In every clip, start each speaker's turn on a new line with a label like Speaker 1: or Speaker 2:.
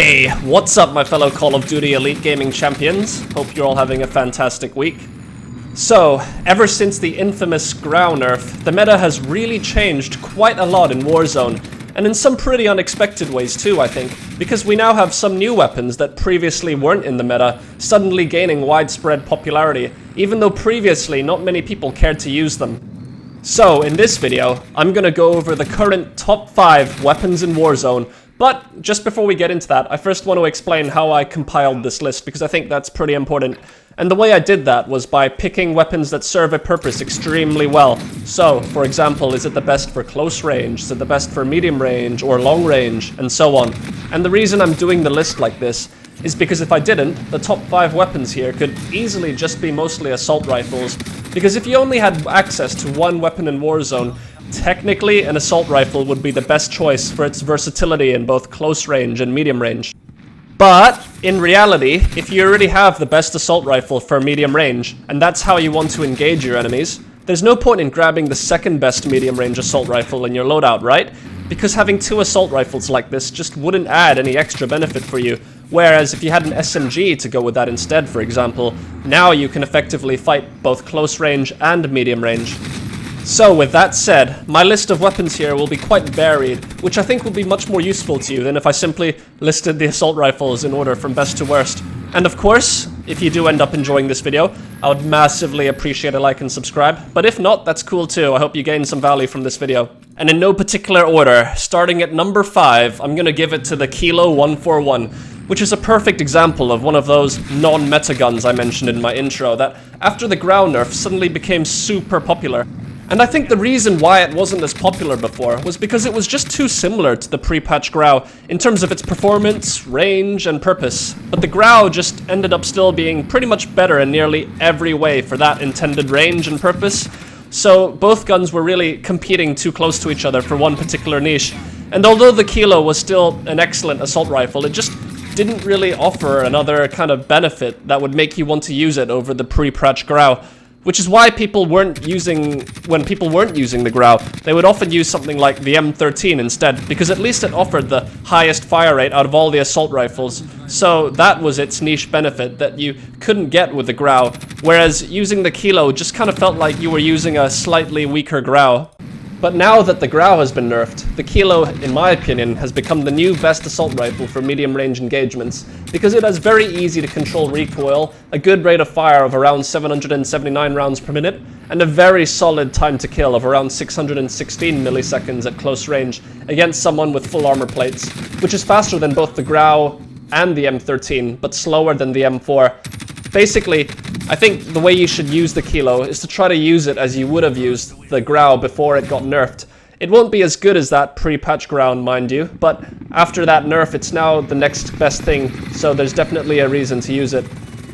Speaker 1: Hey, what's up my fellow Call of Duty Elite Gaming champions? Hope you're all having a fantastic week. So, ever since the infamous Grau nerf, the meta has really changed quite a lot in Warzone, and in some pretty unexpected ways too, I think, because we now have some new weapons that previously weren't in the meta, suddenly gaining widespread popularity, even though previously not many people cared to use them. So, in this video, I'm gonna go over the current top 5 weapons in Warzone. But just before we get into that, I first want to explain how I compiled this list, because I think that's pretty important. And the way I did that was by picking weapons that serve a purpose extremely well. So, for example, is it the best for close range? Is it the best for medium range or long range? And so on. And the reason I'm doing the list like this is because if I didn't, the top 5 weapons here could easily just be mostly assault rifles. Because if you only had access to one weapon in Warzone, technically, an assault rifle would be the best choice for its versatility in both close range and medium range. But, in reality, if you already have the best assault rifle for medium range, and that's how you want to engage your enemies, there's no point in grabbing the second best medium range assault rifle in your loadout, right? Because having 2 assault rifles like this just wouldn't add any extra benefit for you. Whereas if you had an SMG to go with that instead, for example, now you can effectively fight both close range and medium range. So with that said, my list of weapons here will be quite varied, which I think will be much more useful to you than if I simply listed the assault rifles in order from best to worst. And of course, if you do end up enjoying this video, I would massively appreciate a like and subscribe, but if not, that's cool too. I hope you gain some value from this video. And in no particular order, starting at number 5, I'm gonna give it to the Kilo 141, which is a perfect example of one of those non-meta guns I mentioned in my intro that, after the Grau nerf, suddenly became super popular. And I think the reason why it wasn't as popular before was because it was just too similar to the pre-patch Grau in terms of its performance, range, and purpose. But the Grau just ended up still being pretty much better in nearly every way for that intended range and purpose. So both guns were really competing too close to each other for one particular niche. And although the Kilo was still an excellent assault rifle, it just didn't really offer another kind of benefit that would make you want to use it over the pre-patch Grau. Which is why when people weren't using the Grau, they would often use something like the M13 instead, because at least it offered the highest fire rate out of all the assault rifles. So that was its niche benefit that you couldn't get with the Grau, whereas using the Kilo just kind of felt like you were using a slightly weaker Grau. But now that the Grau has been nerfed, the Kilo, in my opinion, has become the new best assault rifle for medium range engagements, because it has very easy to control recoil, a good rate of fire of around 779 rounds per minute, and a very solid time to kill of around 616 milliseconds at close range against someone with full armor plates, which is faster than both the Grau and the M13, but slower than the M4. Basically, I think the way you should use the Kilo is to try to use it as you would have used the Grau before it got nerfed. It won't be as good as that pre-patch Grau, mind you, but after that nerf it's now the next best thing, so there's definitely a reason to use it.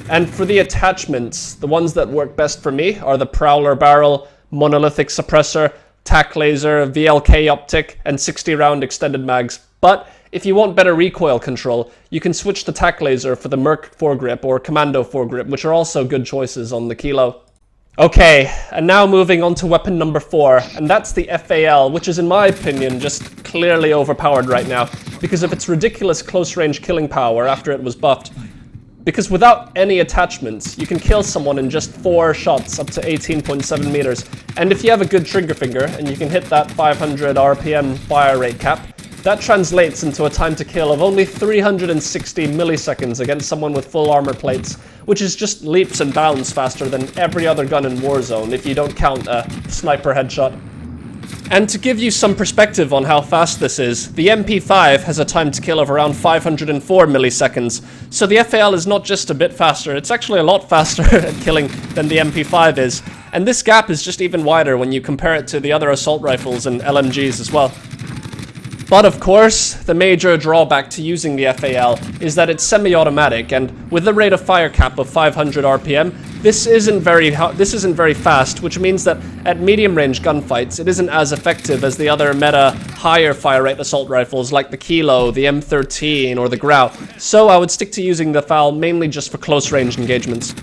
Speaker 1: And for the attachments, the ones that work best for me are the Prowler barrel, monolithic suppressor, tac laser, VLK optic, and 60-round extended mags. But if you want better recoil control, you can switch the tac laser for the Merc foregrip or Commando foregrip, which are also good choices on the Kilo. Okay, and now moving on to weapon number 4, and that's the FAL, which is in my opinion just clearly overpowered right now because of its ridiculous close-range killing power after it was buffed. Because without any attachments, you can kill someone in just 4 shots up to 18.7 meters, and if you have a good trigger finger and you can hit that 500 RPM fire rate cap, that translates into a time to kill of only 360 milliseconds against someone with full armor plates, which is just leaps and bounds faster than every other gun in Warzone if you don't count a sniper headshot. And to give you some perspective on how fast this is, the MP5 has a time to kill of around 504 milliseconds, so the FAL is not just a bit faster, it's actually a lot faster at killing than the MP5 is. And this gap is just even wider when you compare it to the other assault rifles and LMGs as well. But of course, the major drawback to using the FAL is that it's semi-automatic, and with the rate of fire cap of 500 RPM, this isn't very fast, which means that at medium range gunfights, it isn't as effective as the other meta higher fire rate assault rifles like the Kilo, the M13, or the Grau. So I would stick to using the FAL mainly just for close range engagements.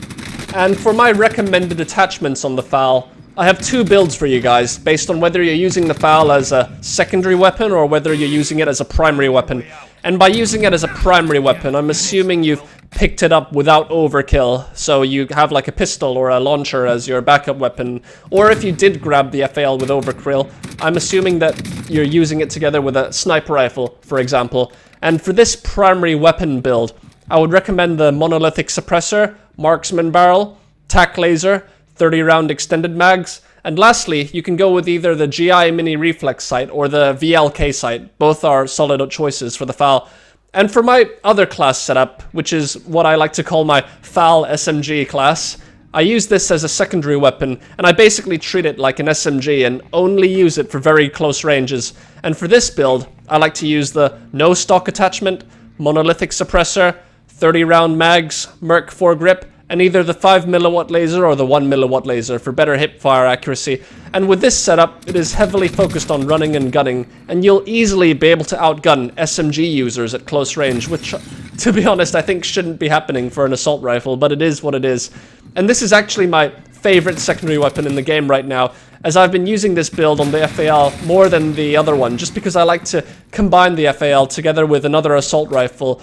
Speaker 1: And for my recommended attachments on the FAL, I have 2 builds for you guys, based on whether you're using the FAL as a secondary weapon or whether you're using it as a primary weapon. And by using it as a primary weapon, I'm assuming you've picked it up without overkill, so you have like a pistol or a launcher as your backup weapon. Or if you did grab the FAL with overkill, I'm assuming that you're using it together with a sniper rifle, for example. And for this primary weapon build, I would recommend the monolithic suppressor, marksman barrel, tac laser, 30-round extended mags, and lastly, you can go with either the GI mini reflex sight or the VLK sight. Both are solid choices for the FAL. And for my other class setup, which is what I like to call my FAL SMG class, I use this as a secondary weapon, and I basically treat it like an SMG and only use it for very close ranges. And for this build, I like to use the no stock attachment, monolithic suppressor, 30-round mags, Merc foregrip, and either the 5mm laser or the 1mm laser for better hip-fire accuracy. And with this setup, it is heavily focused on running and gunning, and you'll easily be able to outgun SMG users at close range, which, to be honest, I think shouldn't be happening for an assault rifle, but it is what it is. And this is actually my favorite secondary weapon in the game right now, as I've been using this build on the FAL more than the other one, just because I like to combine the FAL together with another assault rifle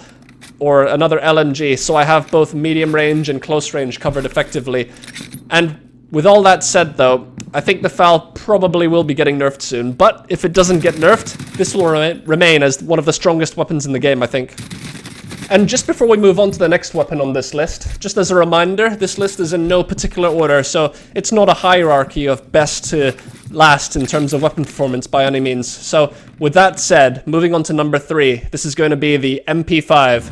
Speaker 1: or another LMG, so I have both medium range and close range covered effectively. And with all that said though, I think the FAL probably will be getting nerfed soon, but if it doesn't get nerfed, this will remain as one of the strongest weapons in the game, I think. And just before we move on to the next weapon on this list, just as a reminder, this list is in no particular order, so it's not a hierarchy of best to last in terms of weapon performance by any means. So with that said, moving on to number 3, this is going to be the MP5.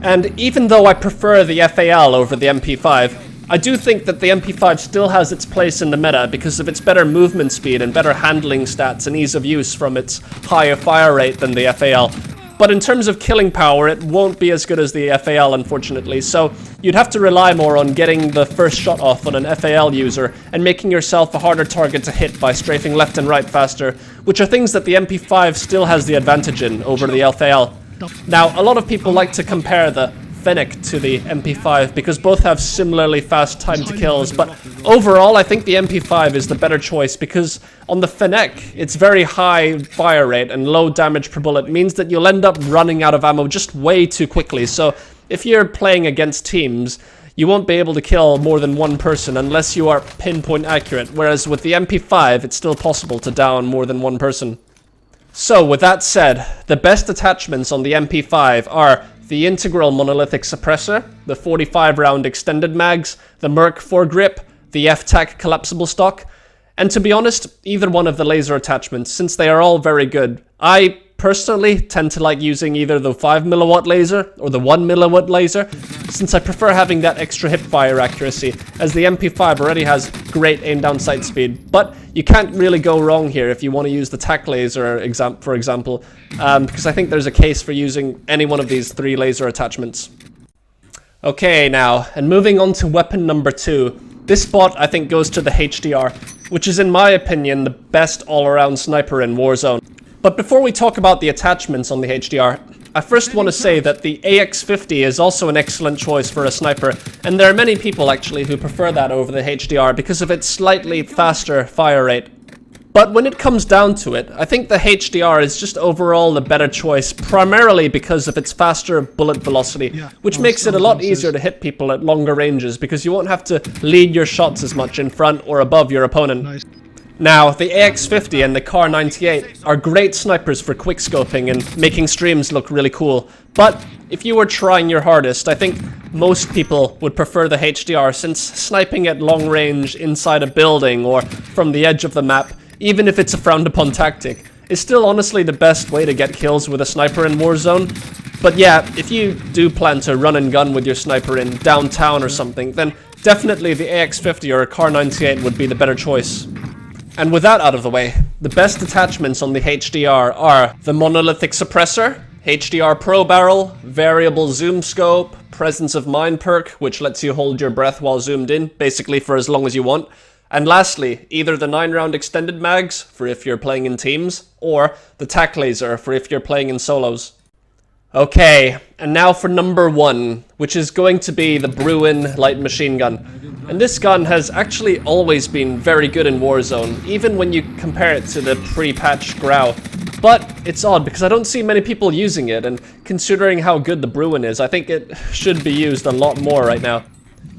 Speaker 1: And even though I prefer the FAL over the MP5, I do think that the MP5 still has its place in the meta because of its better movement speed and better handling stats and ease of use from its higher fire rate than the FAL. But in terms of killing power, it won't be as good as the FAL, unfortunately, so you'd have to rely more on getting the first shot off on an FAL user and making yourself a harder target to hit by strafing left and right faster, which are things that the MP5 still has the advantage in over the FAL. Now, a lot of people like to compare the Fennec to the MP5 because both have similarly fast time to kills, but overall I think the MP5 is the better choice because on the Fennec, its very high fire rate and low damage per bullet means that you'll end up running out of ammo just way too quickly. So if you're playing against teams, you won't be able to kill more than one person unless you are pinpoint accurate, whereas with the MP5 it's still possible to down more than one person. So with that said, the best attachments on the MP5 are the integral monolithic suppressor, the 45-round extended mags, the Merc foregrip, the F-Tac collapsible stock, and to be honest, either one of the laser attachments, since they are all very good. I personally tend to like using either the 5mm laser or the 1mm laser, since I prefer having that extra hip fire accuracy, as the MP5 already has great aim down sight speed. But you can't really go wrong here if you want to use the tac laser, for example, because I think there's a case for using any one of these 3 laser attachments. Okay, now, and moving on to weapon number 2. This spot, I think, goes to the HDR, which is, in my opinion, the best all-around sniper in Warzone. But before we talk about the attachments on the HDR, I first want to say that the AX50 is also an excellent choice for a sniper, and there are many people actually who prefer that over the HDR because of its slightly faster fire rate. But when it comes down to it, I think the HDR is just overall the better choice, primarily because of its faster bullet velocity, which makes it a lot easier to hit people at longer ranges because you won't have to lead your shots as much in front or above your opponent. Now, the AX50 and the Kar 98 are great snipers for quickscoping and making streams look really cool, but if you were trying your hardest, I think most people would prefer the HDR, since sniping at long range inside a building or from the edge of the map, even if it's a frowned upon tactic, is still honestly the best way to get kills with a sniper in Warzone. But yeah, if you do plan to run and gun with your sniper in downtown or something, then definitely the AX50 or a Kar 98 would be the better choice. And with that out of the way, the best attachments on the HDR are the monolithic suppressor, HDR Pro barrel, variable zoom scope, presence of mind perk, which lets you hold your breath while zoomed in, basically for as long as you want. And lastly, either the 9-round extended mags, for if you're playing in teams, or the tac laser, for if you're playing in solos. Okay, and now for number 1, which is going to be the Bruen light machine gun. And this gun has actually always been very good in Warzone, even when you compare it to the pre-patch Grau. But it's odd because I don't see many people using it, and considering how good the Bruen is, I think it should be used a lot more right now.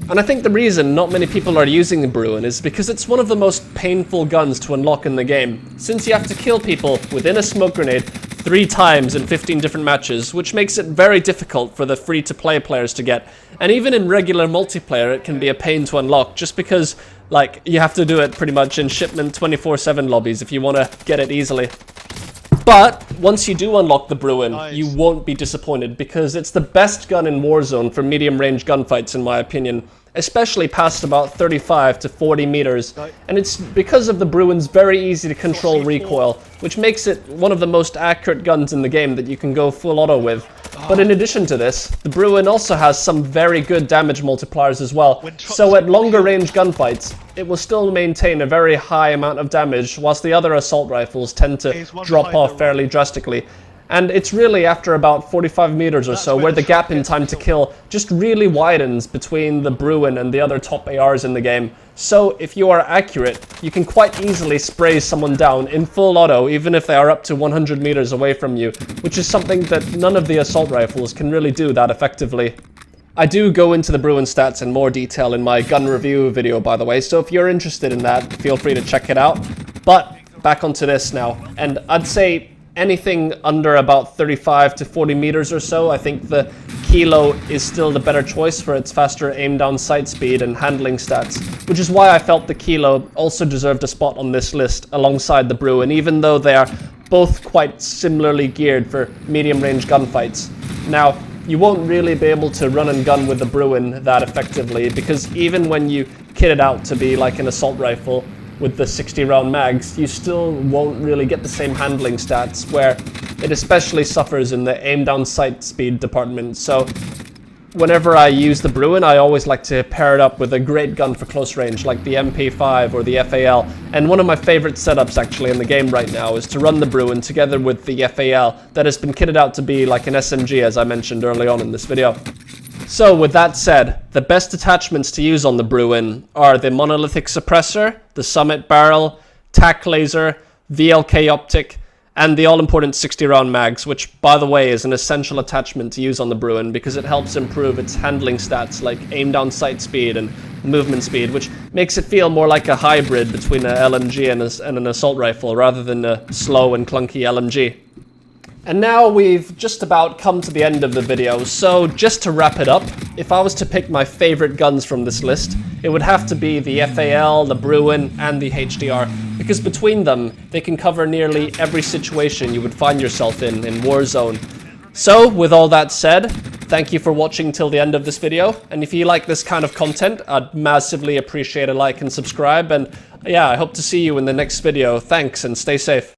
Speaker 1: And I think the reason not many people are using the Bruen is because it's one of the most painful guns to unlock in the game, since you have to kill people within a smoke grenade 3 times in 15 different matches, which makes it very difficult for the free-to-play players to get. And even in regular multiplayer, it can be a pain to unlock, just because, like, you have to do it pretty much in shipment 24/7 lobbies if you want to get it easily. But once you do unlock the Bruen, you won't be disappointed, because it's the best gun in Warzone for medium-range gunfights, in my opinion, especially past about 35 to 40 meters, and it's because of the Bruen's very easy to control recoil, which makes it one of the most accurate guns in the game that you can go full auto with. But in addition to this, the Bruen also has some very good damage multipliers as well, so at longer range gunfights, it will still maintain a very high amount of damage, whilst the other assault rifles tend to drop off fairly drastically. And it's really after about 45 meters or so where the gap in time to kill just really widens between the Bruen and the other top ARs in the game. So if you are accurate, you can quite easily spray someone down in full auto, even if they are up to 100 meters away from you, which is something that none of the assault rifles can really do that effectively. I do go into the Bruen stats in more detail in my gun review video, by the way, so if you're interested in that, feel free to check it out. But back onto this now, and I'd say anything under about 35 to 40 meters or so, I think the Kilo is still the better choice for its faster aim down sight speed and handling stats, which is why I felt the Kilo also deserved a spot on this list alongside the Bruen, even though they are both quite similarly geared for medium range gunfights. Now, you won't really be able to run and gun with the Bruen that effectively, because even when you kit it out to be like an assault rifle with the 60 round mags, you still won't really get the same handling stats, where it especially suffers in the aim down sight speed department. So whenever I use the Bruen, I always like to pair it up with a great gun for close range, like the MP5 or the FAL. And one of my favorite setups actually in the game right now is to run the Bruen together with the FAL that has been kitted out to be like an SMG, as I mentioned early on in this video. So with that said, the best attachments to use on the Bruen are the monolithic suppressor, the summit barrel, tac laser, VLK optic, and the all-important 60 round mags, which by the way is an essential attachment to use on the Bruen because it helps improve its handling stats like aim down sight speed and movement speed, which makes it feel more like a hybrid between an LMG and an assault rifle rather than a slow and clunky LMG. And now we've just about come to the end of the video, so just to wrap it up, if I was to pick my favorite guns from this list, it would have to be the FAL, the Bruen, and the HDR, because between them, they can cover nearly every situation you would find yourself in Warzone. So, with all that said, thank you for watching till the end of this video, and if you like this kind of content, I'd massively appreciate a like and subscribe, and yeah, I hope to see you in the next video. Thanks, and stay safe.